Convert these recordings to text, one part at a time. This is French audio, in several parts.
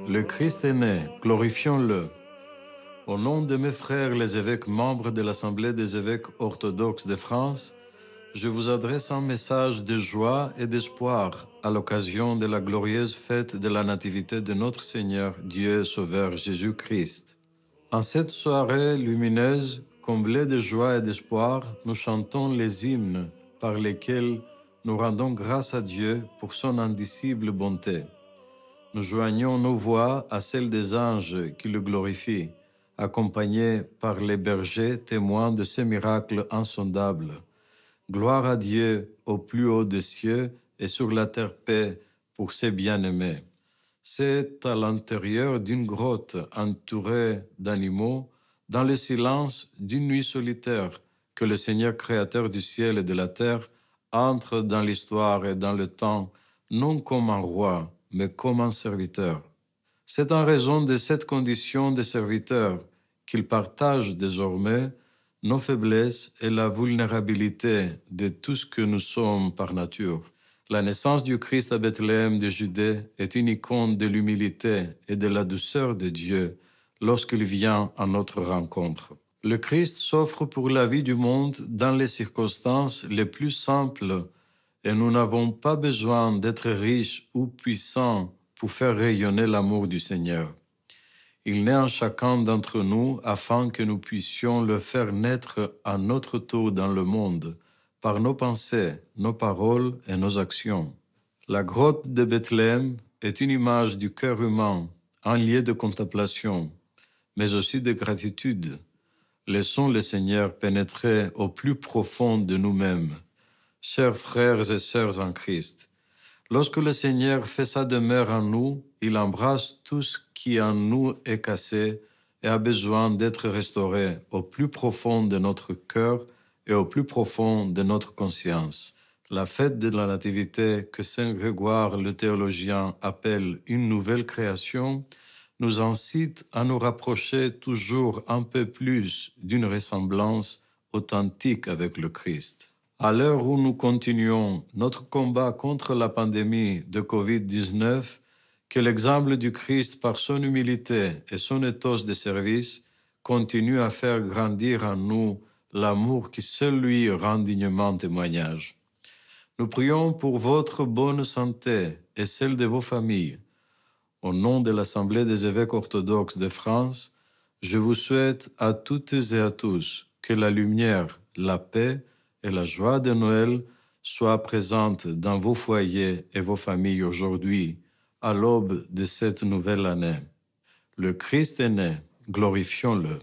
Le Christ est né, glorifions-le. Au nom de mes frères les évêques membres de l'Assemblée des évêques orthodoxes de France, je vous adresse un message de joie et d'espoir à l'occasion de la glorieuse fête de la Nativité de notre Seigneur, Dieu et Sauveur Jésus-Christ. En cette soirée lumineuse, comblée de joie et d'espoir, nous chantons les hymnes par lesquels nous rendons grâce à Dieu pour son indicible bonté. Nous joignons nos voix à celles des anges qui le glorifient, accompagnés par les bergers témoins de ces miracles insondables. Gloire à Dieu au plus haut des cieux et sur la terre paix pour ses bien-aimés. C'est à l'intérieur d'une grotte entourée d'animaux, dans le silence d'une nuit solitaire, que le Seigneur créateur du ciel et de la terre entre dans l'histoire et dans le temps, non comme un roi, mais comme un serviteur. C'est en raison de cette condition de serviteur qu'il partage désormais nos faiblesses et la vulnérabilité de tout ce que nous sommes par nature. La naissance du Christ à Bethléem de Judée est une icône de l'humilité et de la douceur de Dieu lorsqu'il vient à notre rencontre. Le Christ s'offre pour la vie du monde dans les circonstances les plus simples et nous n'avons pas besoin d'être riches ou puissants pour faire rayonner l'amour du Seigneur. Il naît en chacun d'entre nous afin que nous puissions le faire naître à notre tour dans le monde, par nos pensées, nos paroles et nos actions. La grotte de Bethléem est une image du cœur humain, un lieu de contemplation, mais aussi de gratitude. Laissons le Seigneur pénétrer au plus profond de nous-mêmes. Chers frères et sœurs en Christ, lorsque le Seigneur fait sa demeure en nous, il embrasse tout ce qui en nous est cassé et a besoin d'être restauré au plus profond de notre cœur et au plus profond de notre conscience. La fête de la Nativité, que Saint Grégoire le théologien appelle une nouvelle création, nous incite à nous rapprocher toujours un peu plus d'une ressemblance authentique avec le Christ. À l'heure où nous continuons notre combat contre la pandémie de Covid-19, que l'exemple du Christ par son humilité et son ethos de service continue à faire grandir en nous l'amour qui seul lui rend dignement témoignage. Nous prions pour votre bonne santé et celle de vos familles. Au nom de l'Assemblée des évêques orthodoxes de France, je vous souhaite à toutes et à tous que la lumière, la paix et la joie de Noël soient présentes dans vos foyers et vos familles aujourd'hui, à l'aube de cette nouvelle année. Le Christ est né, glorifions-le.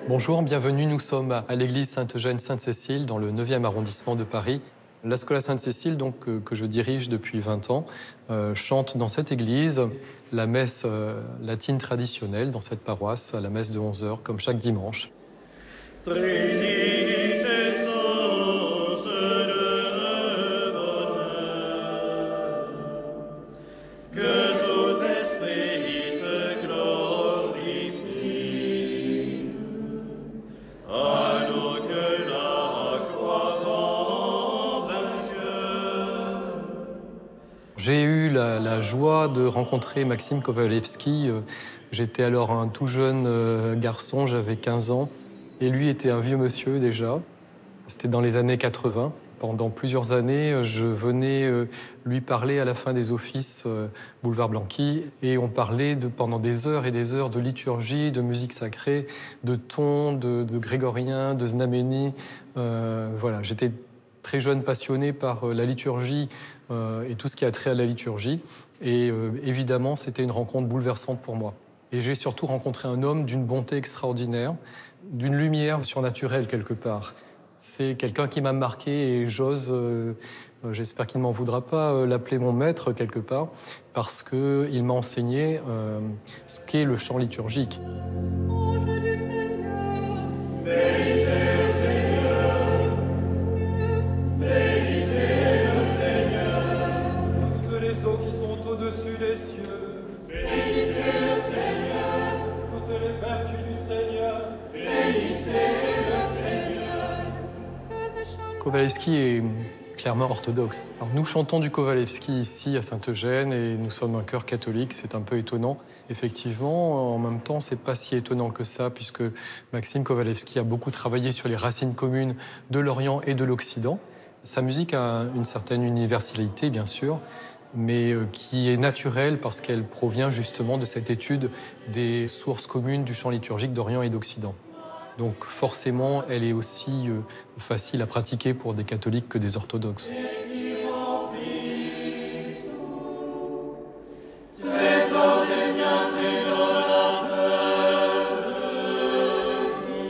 Bonjour, bienvenue. Nous sommes à l'église Sainte-Eugène-Sainte-Cécile dans le 9e arrondissement de Paris. La Scola Sainte-Cécile, donc, que je dirige depuis 20 ans, chante dans cette église la messe latine traditionnelle dans cette paroisse, à la messe de 11h, comme chaque dimanche. J'ai eu la joie de rencontrer Maxime Kowalewski. J'étais alors un tout jeune garçon, j'avais 15 ans, et lui était un vieux monsieur déjà. C'était dans les années 80. Pendant plusieurs années, je venais lui parler à la fin des offices boulevard Blanqui et on parlait pendant des heures et des heures de liturgie, de musique sacrée, de ton, de grégorien, de znameni. Voilà, j'étais très jeune passionné par la liturgie et tout ce qui a trait à la liturgie. Et évidemment, c'était une rencontre bouleversante pour moi. Et j'ai surtout rencontré un homme d'une bonté extraordinaire, d'une lumière surnaturelle quelque part. C'est quelqu'un qui m'a marqué et j'ose, j'espère qu'il ne m'en voudra pas, l'appeler mon maître quelque part, parce qu'il m'a enseigné ce qu'est le chant liturgique. Ange du Seigneur, bénissez le Seigneur, bénissez le Seigneur. Toutes les eaux qui sont au-dessus des cieux, Bénissez le Seigneur, toutes les vertus du Seigneur. bénissez le Seigneur. Kowalewski est clairement orthodoxe. Alors nous chantons du Kowalewski ici à Saint-Eugène et nous sommes un chœur catholique, c'est un peu étonnant. Effectivement, en même temps, c'est pas si étonnant que ça puisque Maxime Kowalewski a beaucoup travaillé sur les racines communes de l'Orient et de l'Occident. Sa musique a une certaine universalité, bien sûr, mais qui est naturelle parce qu'elle provient justement de cette étude des sources communes du chant liturgique d'Orient et d'Occident. Donc forcément, elle est aussi facile à pratiquer pour des catholiques que des orthodoxes. Trésor des biens et donateurs de vie,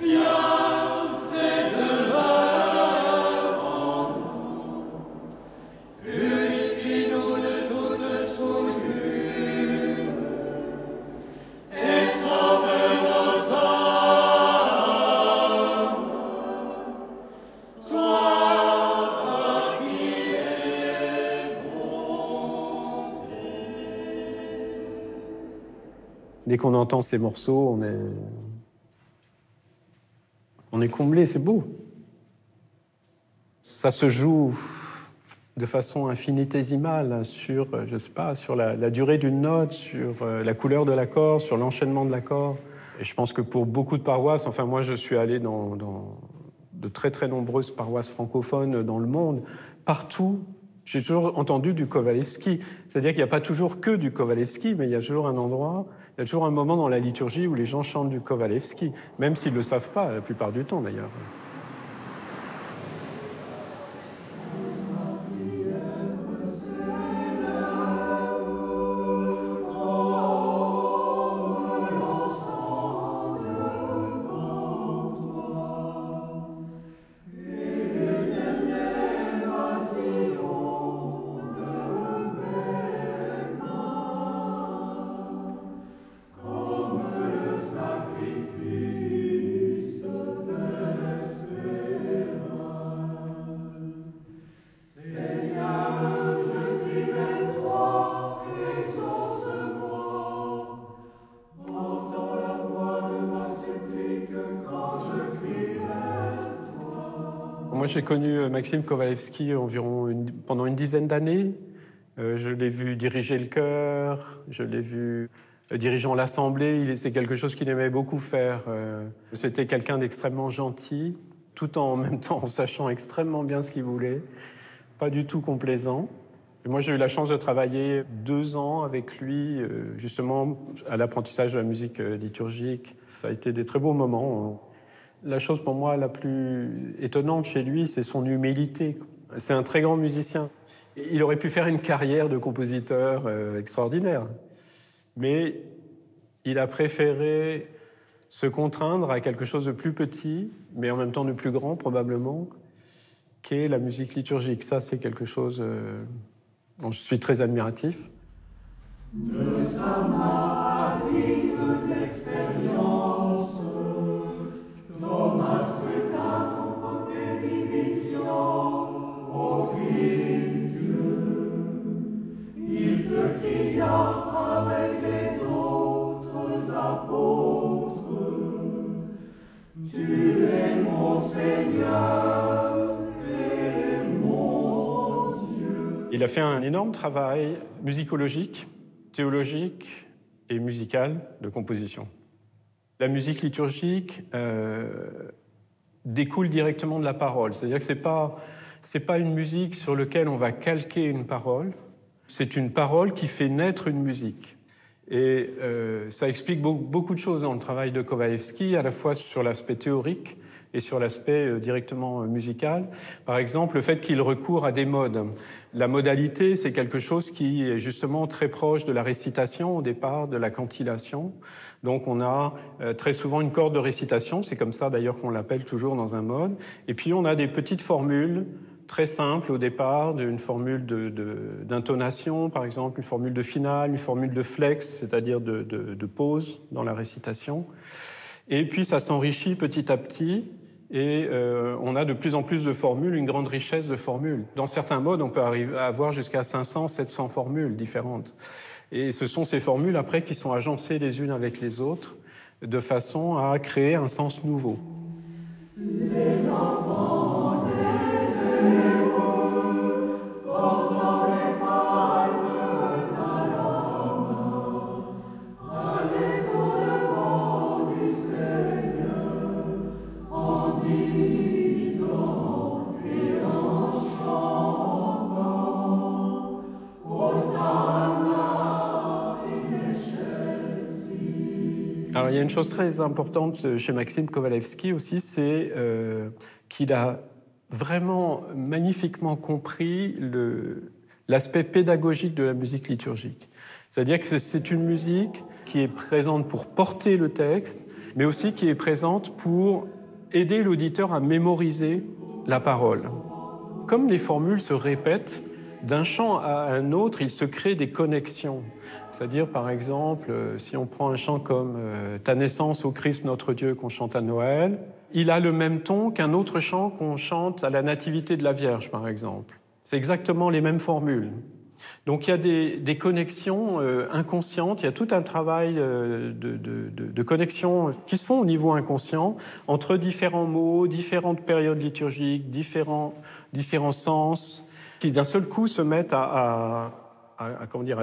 viens, c'est demeure en nous, purifie-nous de toute souillure et sauve nos âmes, toi qui es bonté. Dès qu'on entend ces morceaux, on est comblé, c'est beau. Ça se joue de façon infinitésimale sur, je sais pas, sur la durée d'une note, sur la couleur de l'accord, sur l'enchaînement de l'accord. Et je pense que pour beaucoup de paroisses, enfin moi je suis allé dans de très très nombreuses paroisses francophones dans le monde, partout, j'ai toujours entendu du Kowalewski. C'est-à-dire qu'il n'y a pas toujours que du Kowalewski, mais il y a toujours un endroit, il y a toujours un moment dans la liturgie où les gens chantent du Kowalewski, même s'ils ne le savent pas, la plupart du temps d'ailleurs. Moi, j'ai connu Maxime Kowalewski pendant une dizaine d'années. Je l'ai vu diriger le chœur, je l'ai vu dirigeant l'assemblée. C'est quelque chose qu'il aimait beaucoup faire. C'était quelqu'un d'extrêmement gentil, tout en même temps en sachant extrêmement bien ce qu'il voulait, pas du tout complaisant. Et moi, j'ai eu la chance de travailler 2 ans avec lui, justement, à l'apprentissage de la musique liturgique. Ça a été des très beaux moments. La chose pour moi la plus étonnante chez lui, c'est son humilité. C'est un très grand musicien. Il aurait pu faire une carrière de compositeur extraordinaire. Mais il a préféré se contraindre à quelque chose de plus petit, mais en même temps de plus grand probablement, qu'est la musique liturgique. Ça, c'est quelque chose dont je suis très admiratif. De sa main vive l'expérience, Thomas scruta ton côté vivifiant, ô Christ Dieu. Il te cria avec les autres apôtres, tu es mon Seigneur et mon Dieu. Il a fait un énorme travail musicologique, théologique et musical de composition. La musique liturgique découle directement de la parole. C'est-à-dire que c'est pas une musique sur laquelle on va calquer une parole, c'est une parole qui fait naître une musique. Et ça explique beaucoup de choses dans le travail de Kovalevski, à la fois sur l'aspect théorique et sur l'aspect directement musical. Par exemple, le fait qu'il recourt à des modes. La modalité, c'est quelque chose qui est justement très proche de la récitation au départ, de la cantillation. Donc on a très souvent une corde de récitation, c'est comme ça d'ailleurs qu'on l'appelle toujours dans un mode. Et puis on a des petites formules très simples au départ, une formule d'intonation par exemple, une formule de finale, une formule de flex, c'est-à-dire de pause dans la récitation. Et puis ça s'enrichit petit à petit. Et on a de plus en plus de formules, une grande richesse de formules. Dans certains modes, on peut arriver à avoir jusqu'à 500, 700 formules différentes. Et ce sont ces formules, après, qui sont agencées les unes avec les autres, de façon à créer un sens nouveau. Les enfants des Hébreux, portant les palmes à la main, allaient au-devant du Seigneur, en disant et en chantant, Hosanna in excelsis. Alors, il y a une chose très importante chez Maxime Kovalevski aussi, c'est qu'il a vraiment magnifiquement compris l'aspect pédagogique de la musique liturgique. C'est-à-dire que c'est une musique qui est présente pour porter le texte, mais aussi qui est présente pour aider l'auditeur à mémoriser la parole. Comme les formules se répètent, d'un chant à un autre, il se crée des connexions. C'est-à-dire, par exemple, si on prend un chant comme « Ta naissance, ô Christ notre Dieu » qu'on chante à Noël, il a le même ton qu'un autre chant qu'on chante à la Nativité de la Vierge, par exemple. C'est exactement les mêmes formules. Donc il y a des connexions inconscientes, il y a tout un travail de connexions qui se font au niveau inconscient entre différents mots, différentes périodes liturgiques, différents sens, qui d'un seul coup se mettent à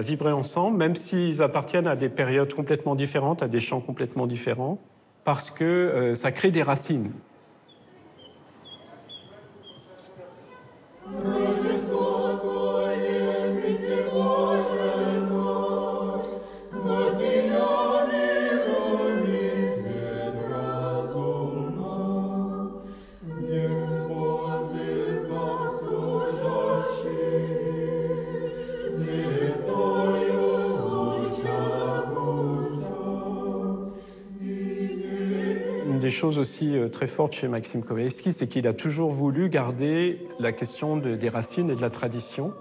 vibrer ensemble, même s'ils appartiennent à des périodes complètement différentes, à des chants complètement différents, parce que ça crée des racines. Une des choses aussi très fortes chez Maxime Kovalevski, c'est qu'il a toujours voulu garder la question des racines et de la tradition.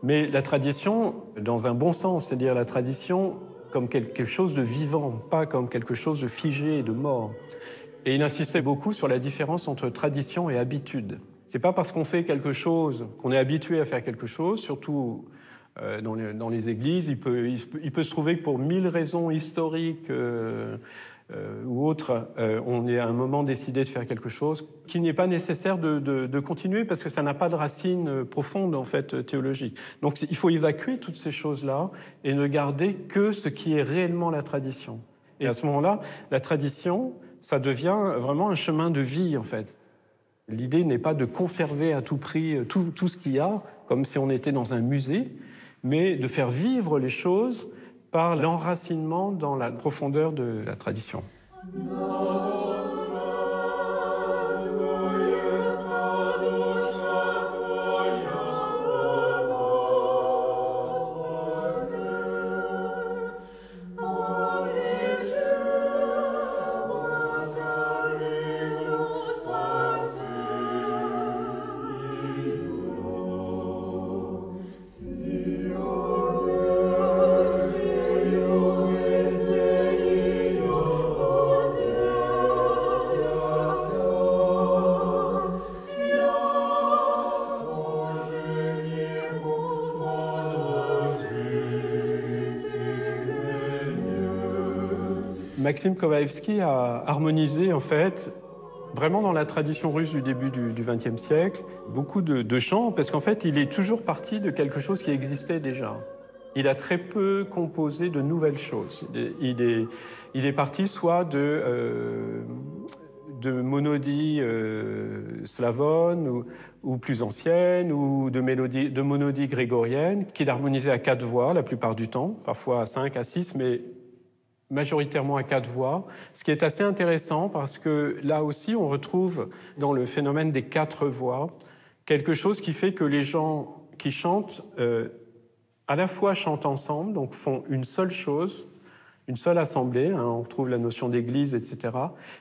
Mais la tradition dans un bon sens, c'est-à-dire la tradition comme quelque chose de vivant, pas comme quelque chose de figé et de mort. Et il insistait beaucoup sur la différence entre tradition et habitude. C'est pas parce qu'on fait quelque chose, qu'on est habitué à faire quelque chose, surtout dans les églises, il peut se trouver que pour 1000 raisons historiques ou autres, on est à un moment décidé de faire quelque chose, qu'il n'est pas nécessaire de continuer parce que ça n'a pas de racine profonde en fait théologique. Donc il faut évacuer toutes ces choses-là et ne garder que ce qui est réellement la tradition. Et à ce moment-là, la tradition, ça devient vraiment un chemin de vie en fait. L'idée n'est pas de conserver à tout prix tout ce qu'il y a, comme si on était dans un musée, mais de faire vivre les choses par l'enracinement dans la profondeur de la tradition. Maxime Kovalevski a harmonisé, en fait, vraiment dans la tradition russe du début du XXe siècle, beaucoup de chants, parce qu'en fait, il est toujours parti de quelque chose qui existait déjà. Il a très peu composé de nouvelles choses. Il est parti soit de monodies slavones ou plus anciennes, ou de monodies grégoriennes, qu'il harmonisait à 4 voix la plupart du temps, parfois à 5, à 6, mais majoritairement à 4 voix, ce qui est assez intéressant parce que là aussi on retrouve dans le phénomène des 4 voix quelque chose qui fait que les gens qui chantent à la fois chantent ensemble, donc font une seule chose, une seule assemblée, hein, on retrouve la notion d'église, etc.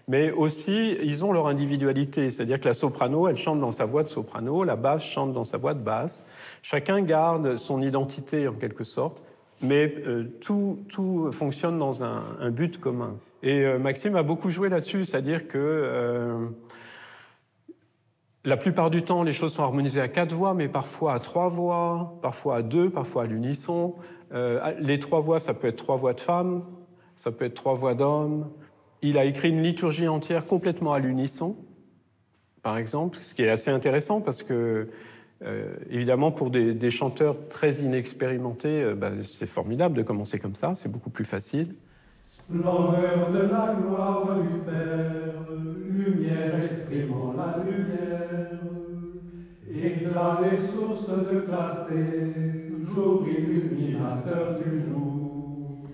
Mais aussi, ils ont leur individualité, c'est-à-dire que la soprano, elle chante dans sa voix de soprano, la basse chante dans sa voix de basse. Chacun garde son identité en quelque sorte, mais tout fonctionne dans un but commun. Et Maxime a beaucoup joué là-dessus, c'est-à-dire que la plupart du temps, les choses sont harmonisées à 4 voix, mais parfois à 3 voix, parfois à 2, parfois à l'unisson. Les 3 voix, ça peut être 3 voix de femmes, ça peut être 3 voix d'hommes. Il a écrit une liturgie entière complètement à l'unisson, par exemple, ce qui est assez intéressant parce que, évidemment, pour des chanteurs très inexpérimentés, c'est formidable de commencer comme ça, c'est beaucoup plus facile. Splendeur de la gloire du Père, lumière exprimant la lumière, éclat les sources de clarté, jour illuminateur du jour.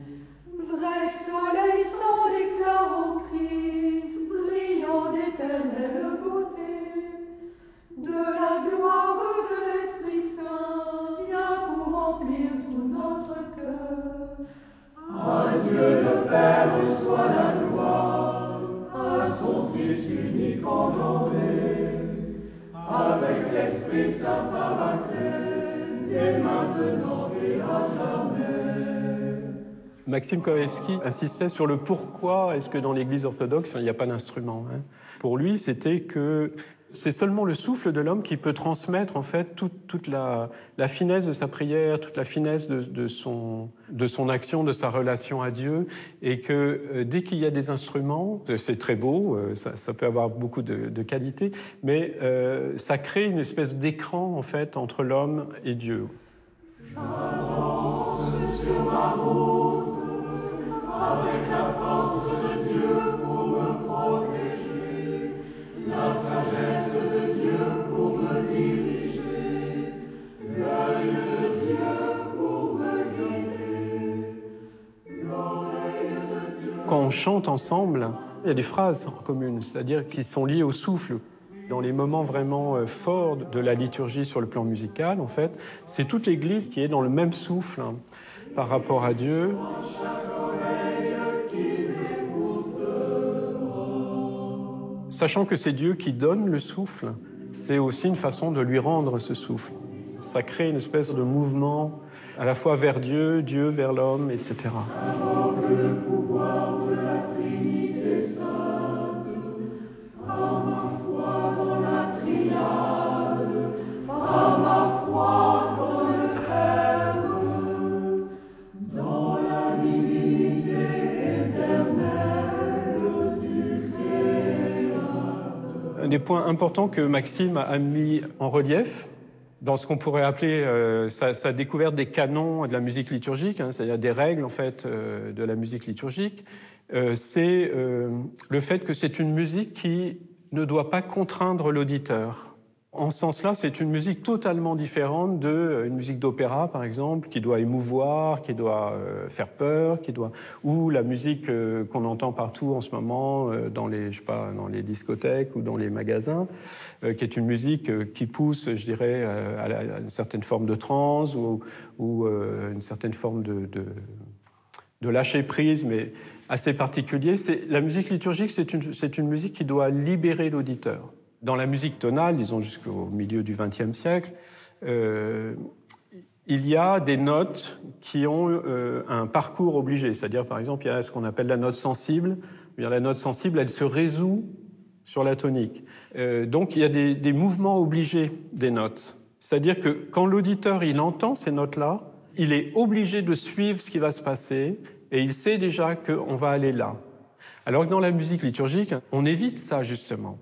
Vrai soleil sans d'éclat en Christ, brillant d'éternelle beauté, de la gloire de l'Esprit Saint, vient pour remplir tout notre cœur. À Dieu le Père soit la gloire, à son Fils unique engendré, avec l'Esprit Saint paraclet, dès maintenant et à jamais. Maxime Kovalevski insistait sur le pourquoi est-ce que dans l'Église orthodoxe, il n'y a pas d'instrument. Pour lui, c'était que c'est seulement le souffle de l'homme qui peut transmettre en fait toute la finesse de sa prière, toute la finesse de son action, de sa relation à Dieu, et que dès qu'il y a des instruments, c'est très beau, ça peut avoir beaucoup de qualité, mais ça crée une espèce d'écran en fait entre l'homme et Dieu. J'avance sur ma route, avec la force de Dieu pour me protéger, la sagesse de Dieu pour me diriger, l'œil de Dieu pour me guider, l'oreille de Dieu. Quand on chante ensemble, il y a des phrases en commun, c'est-à-dire qui sont liées au souffle. Dans les moments vraiment forts de la liturgie sur le plan musical, en fait, c'est toute l'Église qui est dans le même souffle par rapport à Dieu. Sachant que c'est Dieu qui donne le souffle, c'est aussi une façon de lui rendre ce souffle. Ça crée une espèce de mouvement à la fois vers Dieu, Dieu vers l'homme, etc. Invoque le pouvoir de la Trinité sainte, par ma foi dans la triade, par ma foi dans le Verbe, dans la divinité éternelle du Créateur. Un des points importants que Maxime a mis en relief, dans ce qu'on pourrait appeler sa découverte des canons de la musique liturgique, c'est-à-dire des règles en fait de la musique liturgique, c'est le fait que c'est une musique qui ne doit pas contraindre l'auditeur. En ce sens-là, c'est une musique totalement différente d'une musique d'opéra, par exemple, qui doit émouvoir, qui doit faire peur, ou la musique qu'on entend partout en ce moment dans les discothèques ou dans les magasins, qui est une musique qui pousse, je dirais, à une certaine forme de transe ou une certaine forme de lâcher prise, mais assez particulier. La musique liturgique, c'est une musique qui doit libérer l'auditeur. Dans la musique tonale, disons jusqu'au milieu du XXe siècle, il y a des notes qui ont un parcours obligé. C'est-à-dire, par exemple, il y a ce qu'on appelle la note sensible. La note sensible, elle se résout sur la tonique. Donc, il y a des mouvements obligés des notes. C'est-à-dire que quand l'auditeur il entend ces notes-là, il est obligé de suivre ce qui va se passer et il sait déjà qu'on va aller là. Alors que dans la musique liturgique, on évite ça, justement.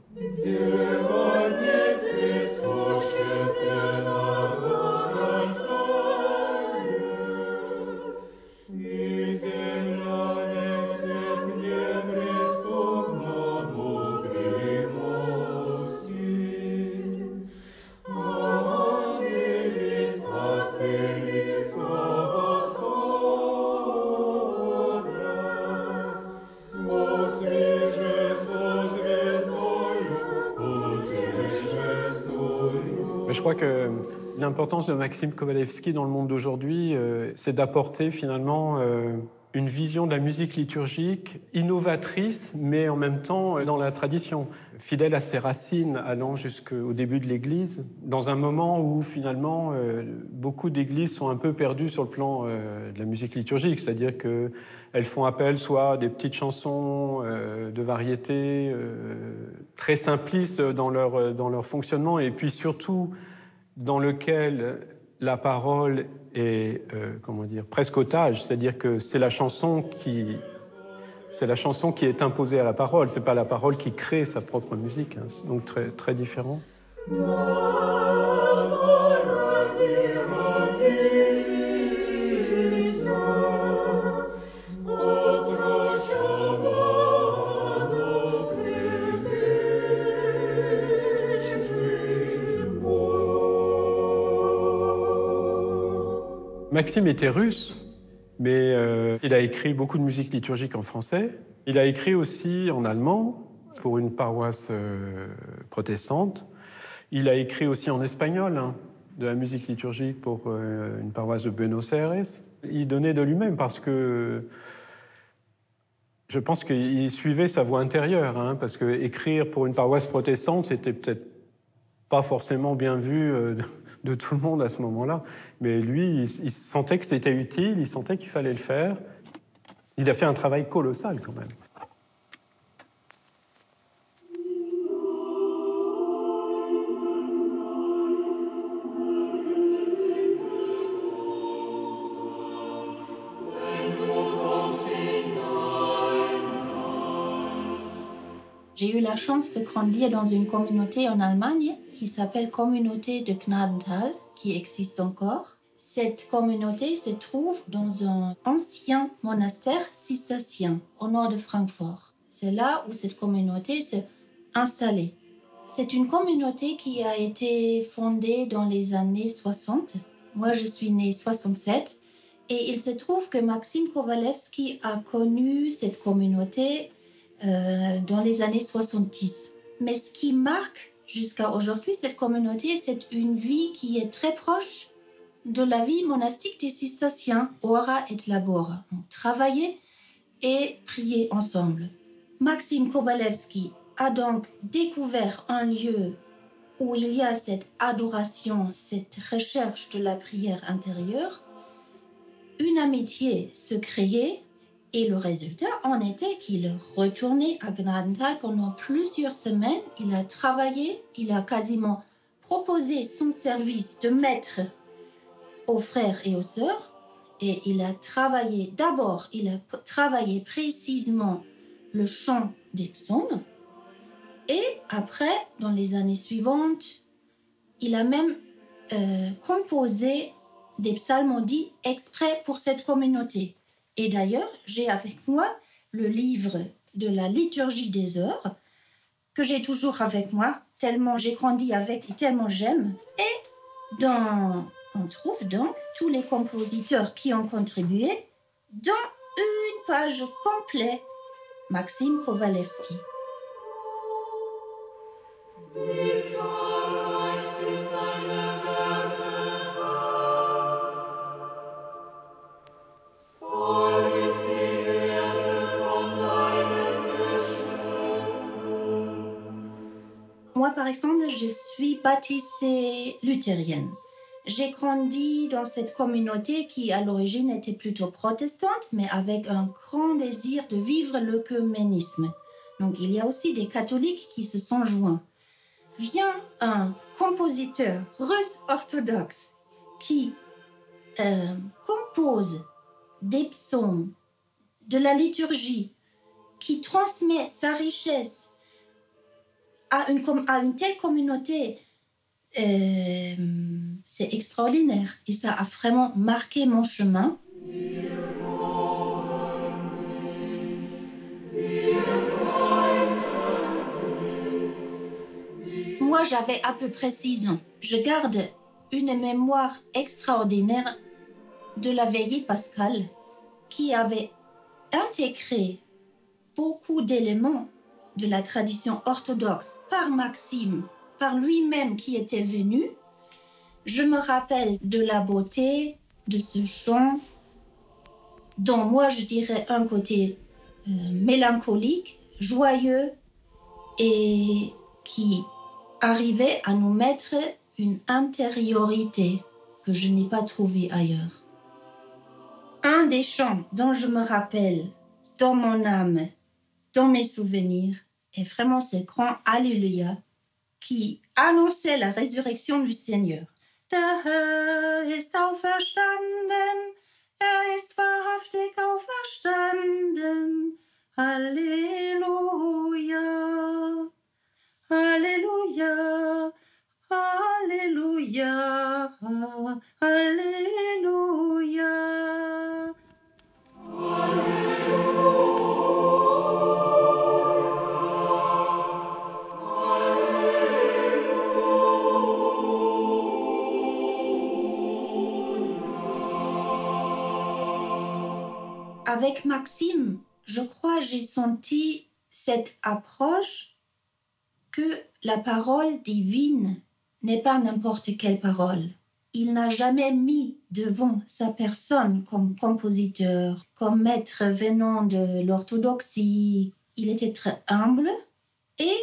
je crois que l'importance de Maxime Kowalewski dans le monde d'aujourd'hui, c'est d'apporter finalement une vision de la musique liturgique innovatrice, mais en même temps dans la tradition, fidèle à ses racines, allant jusqu'au début de l'Église, dans un moment où finalement beaucoup d'églises sont un peu perdues sur le plan de la musique liturgique, c'est-à-dire qu'elles font appel soit à des petites chansons de variété très simplistes dans leur fonctionnement, et puis surtout dans lequel la parole est presque otage, c'est-à-dire que c'est la chanson qui est imposée à la parole, c'est pas la parole qui crée sa propre musique, hein. C'est donc très, très différent. Maxime était russe, mais il a écrit beaucoup de musique liturgique en français. Il a écrit aussi en allemand pour une paroisse protestante. Il a écrit aussi en espagnol, hein, de la musique liturgique pour une paroisse de Buenos Aires. Il donnait de lui-même parce que je pense qu'il suivait sa voix intérieure, hein, parce que écrire pour une paroisse protestante, c'était peut-être pas forcément bien vu de tout le monde à ce moment-là. Mais lui, il sentait que c'était utile, il sentait qu'il fallait le faire. Il a fait un travail colossal quand même. J'ai eu la chance de grandir dans une communauté en Allemagne qui s'appelle Communauté de Gnadenthal, qui existe encore. Cette communauté se trouve dans un ancien monastère cistercien au nord de Francfort. C'est là où cette communauté s'est installée. C'est une communauté qui a été fondée dans les années 60. Moi, je suis née en 67. Et il se trouve que Maxime Kowalewski a connu cette communauté dans les années 70. Mais ce qui marque jusqu'à aujourd'hui cette communauté, c'est une vie qui est très proche de la vie monastique des cisterciens, ora et labora. Travailler et prier ensemble. Maxime Kowalewski a donc découvert un lieu où il y a cette adoration, cette recherche de la prière intérieure. Une amitié se créait. Et le résultat en était qu'il retournait à Gnadenthal pendant plusieurs semaines. Il a travaillé, il a quasiment proposé son service de maître aux frères et aux sœurs. Et il a travaillé, d'abord, il a travaillé précisément le chant des psaumes. Et après, dans les années suivantes, il a même composé des psalmodies exprès pour cette communauté. Et d'ailleurs, j'ai avec moi le livre de la liturgie des heures, que j'ai toujours avec moi, tellement j'ai grandi avec et tellement j'aime. Et on trouve donc tous les compositeurs qui ont contribué dans une page complète. Maxime Kowalewski. Moi, par exemple, je suis baptisée luthérienne. J'ai grandi dans cette communauté qui, à l'origine, était plutôt protestante, mais avec un grand désir de vivre l'œcuménisme. Donc, il y a aussi des catholiques qui se sont joints. Vient un compositeur russe orthodoxe qui compose des psaumes, de la liturgie, qui transmet sa richesse à une telle communauté, c'est extraordinaire. Et ça a vraiment marqué mon chemin. Moi, j'avais à peu près 6 ans. Je garde une mémoire extraordinaire de la veillée pascale qui avait intégré beaucoup d'éléments de la tradition orthodoxe par Maxime, par lui-même qui était venu, je me rappelle de la beauté de ce chant, dont moi je dirais un côté mélancolique, joyeux, et qui arrivait à nous mettre une intériorité que je n'ai pas trouvée ailleurs. Un des chants dont je me rappelle dans mon âme, dans mes souvenirs, est vraiment ce grand Alléluia qui annonçait la résurrection du Seigneur. Der Herr ist auferstanden, ist wahrhaftig auferstanden. Halleluja, Halleluja, Halleluja, Halleluja. Avec Maxime, je crois j'ai senti cette approche que la parole divine n'est pas n'importe quelle parole. Il n'a jamais mis devant sa personne comme compositeur, comme maître venant de l'orthodoxie. Il était très humble et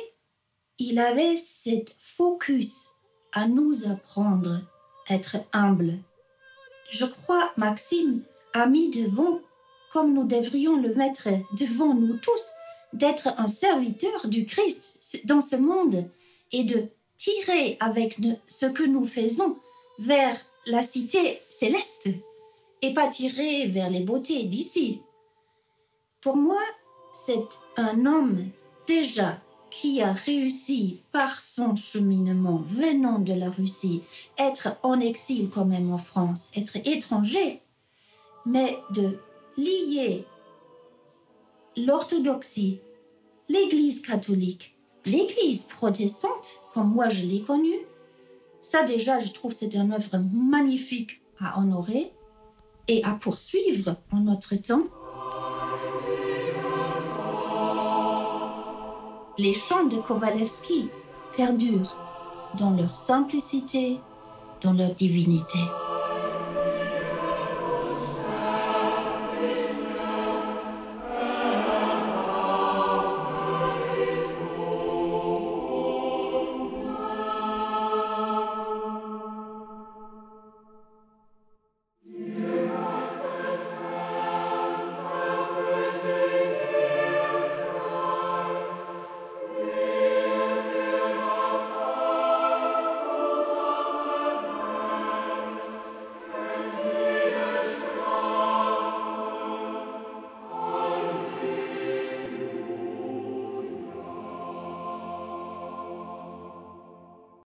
il avait cette focus à nous apprendre à être humble. Je crois Maxime a mis devant, comme nous devrions le mettre devant nous tous, d'être un serviteur du Christ dans ce monde et de tirer avec ce que nous faisons vers la cité céleste et pas tirer vers les beautés d'ici. Pour moi, c'est un homme déjà qui a réussi par son cheminement venant de la Russie, être en exil quand même en France, être étranger, mais de lier l'orthodoxie, l'Église catholique, l'Église protestante, comme moi je l'ai connue. Ça déjà, je trouve c'est une œuvre magnifique à honorer et à poursuivre en notre temps. Les chants de Kovalevski perdurent dans leur simplicité, dans leur divinité.